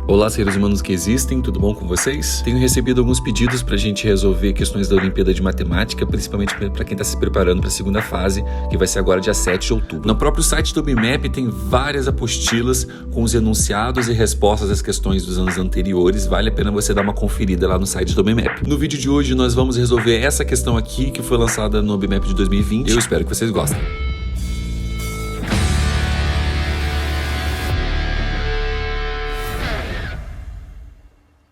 Olá, seres humanos que existem, tudo bom com vocês? Tenho recebido alguns pedidos pra gente resolver questões da Olimpíada de Matemática, principalmente para quem tá se preparando para a segunda fase, que vai ser agora dia 7 de outubro. No próprio site do OBMAP tem várias apostilas com os enunciados e respostas às questões dos anos anteriores, vale a pena você dar uma conferida lá no site do OBMAP. No vídeo de hoje nós vamos resolver essa questão aqui, que foi lançada no OBMAP de 2020, eu espero que vocês gostem.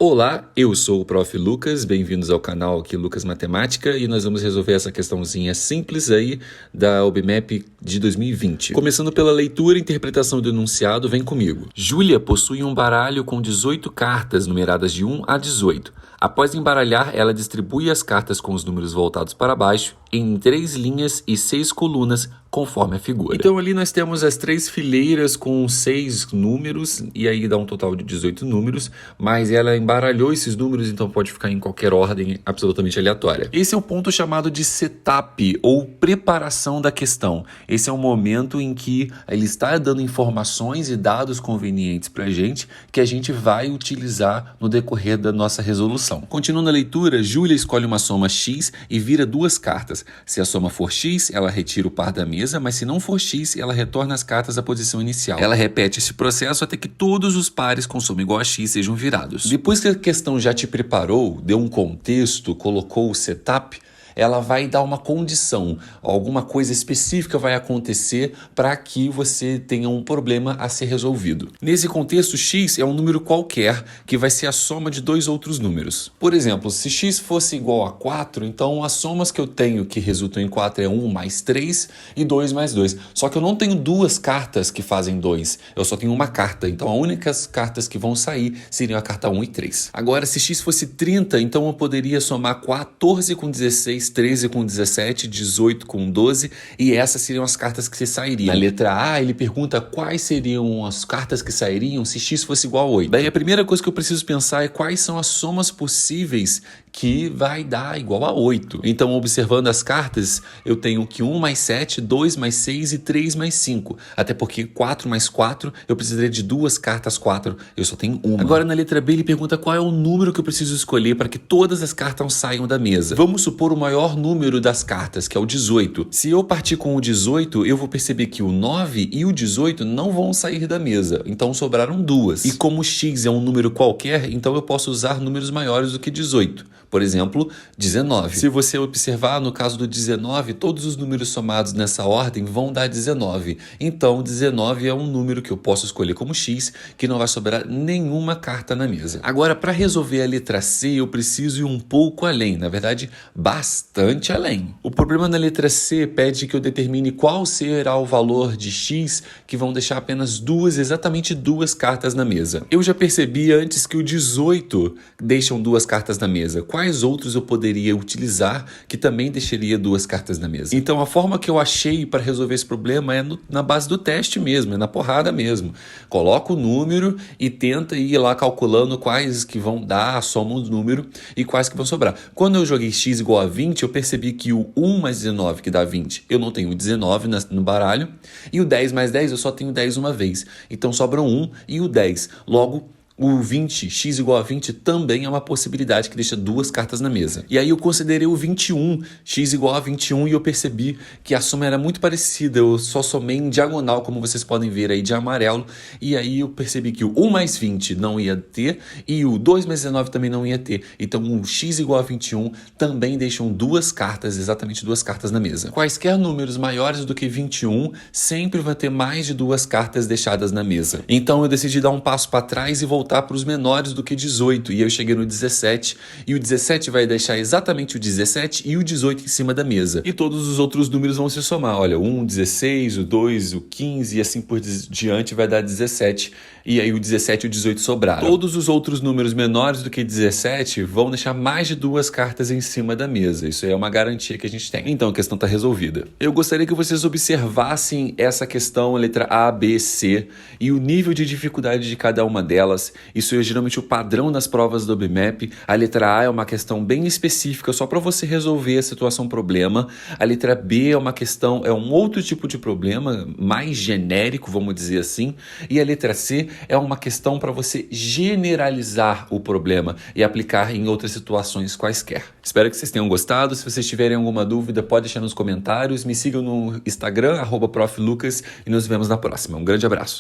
Olá, eu sou o Prof. Lucas, bem-vindos ao canal aqui Lucas Matemática e nós vamos resolver essa questãozinha simples aí da OBMAP de 2020. Começando pela leitura e interpretação do enunciado, vem comigo. Júlia possui um baralho com 18 cartas numeradas de 1 a 18. Após embaralhar, ela distribui as cartas com os números voltados para baixo em 3 linhas e 6 colunas, conforme a figura. Então ali nós temos as 3 fileiras com 6 números, e aí dá um total de 18 números, mas ela embaralhou esses números, então pode ficar em qualquer ordem absolutamente aleatória. Esse é o ponto chamado de setup, ou preparação da questão. Esse é o momento em que ele está dando informações e dados convenientes para a gente, que a gente vai utilizar no decorrer da nossa resolução. Continuando a leitura, Júlia escolhe uma soma X e vira 2 cartas. Se a soma for X, ela retira o par da mesa, mas se não for X, ela retorna as cartas à posição inicial. Ela repete esse processo até que todos os pares com soma igual a X sejam virados. Depois que a questão já te preparou, deu um contexto, colocou o setup, ela vai dar uma condição, alguma coisa específica vai acontecer para que você tenha um problema a ser resolvido. Nesse contexto, x é um número qualquer que vai ser a soma de 2 outros números. Por exemplo, se x fosse igual a 4, então as somas que eu tenho que resultam em 4 é 1 mais 3 e 2 mais 2. Só que eu não tenho 2 cartas que fazem 2, eu só tenho uma carta. Então as únicas cartas que vão sair seriam a carta 1 e 3. Agora, se x fosse 30, então eu poderia somar 14 com 16, 13 com 17, 18 com 12, e essas seriam as cartas que sairiam. Na letra A, ele pergunta quais seriam as cartas que sairiam se x fosse igual a 8. Daí a primeira coisa que eu preciso pensar é quais são as somas possíveis que vai dar igual a 8. Então, observando as cartas, eu tenho que 1 mais 7, 2 mais 6 e 3 mais 5. Até porque 4 mais 4, eu precisaria de 2 cartas 4, eu só tenho uma. Agora, na letra B, ele pergunta qual é o número que eu preciso escolher para que todas as cartas saiam da mesa. Vamos supor o maior número das cartas, que é o 18. Se eu partir com o 18, eu vou perceber que o 9 e o 18 não vão sair da mesa. Então, sobraram 2. E como x é um número qualquer, então eu posso usar números maiores do que 18. Por exemplo, 19. Se você observar, no caso do 19, todos os números somados nessa ordem vão dar 19. Então, 19 é um número que eu posso escolher como x, que não vai sobrar nenhuma carta na mesa. Agora, para resolver a letra C, eu preciso ir um pouco além. Na verdade, bastante além. O problema na letra C pede que eu determine qual será o valor de x que vão deixar apenas exatamente 2 cartas na mesa. Eu já percebi antes que o 18 deixam 2 cartas na mesa. Quais outros eu poderia utilizar que também deixaria 2 cartas na mesa? Então a forma que eu achei para resolver esse problema é na base do teste mesmo, é na porrada mesmo. Coloca o número e tenta ir lá calculando quais que vão dar, soma o número e quais que vão sobrar. Quando eu joguei x igual a 20, eu percebi que o 1 mais 19, que dá 20, eu não tenho 19 no baralho, e o 10 mais 10 eu só tenho 10 uma vez. Então sobram 1 e o 10. Logo, o 20, x igual a 20, também é uma possibilidade que deixa 2 cartas na mesa. E aí eu considerei o 21, x igual a 21, e eu percebi que a soma era muito parecida. Eu só somei em diagonal, como vocês podem ver aí de amarelo. E aí eu percebi que o 1 mais 20 não ia ter e o 2 mais 19 também não ia ter. Então o x igual a 21 também deixam 2 cartas, exatamente 2 cartas na mesa. Quaisquer números maiores do que 21 sempre vai ter mais de 2 cartas deixadas na mesa. Então eu decidi dar um passo para trás e voltar para os menores do que 18, e eu cheguei no 17, e o 17 vai deixar exatamente o 17 e o 18 em cima da mesa. E todos os outros números vão se somar, olha, o 1, 16, o 2, o 15 e assim por diante vai dar 17, e aí o 17 e o 18 sobraram. Todos os outros números menores do que 17 vão deixar mais de 2 cartas em cima da mesa, isso é uma garantia que a gente tem. Então a questão está resolvida. Eu gostaria que vocês observassem essa questão, a letra A, B, C, e o nível de dificuldade de cada uma delas. Isso é geralmente o padrão das provas do OBMAP. A letra A é uma questão bem específica, só para você resolver a situação problema. A letra B é uma questão, é um outro tipo de problema, mais genérico, vamos dizer assim. E a letra C é uma questão para você generalizar o problema e aplicar em outras situações quaisquer. Espero que vocês tenham gostado. Se vocês tiverem alguma dúvida, pode deixar nos comentários. Me sigam no Instagram, @proflucas, e nos vemos na próxima. Um grande abraço.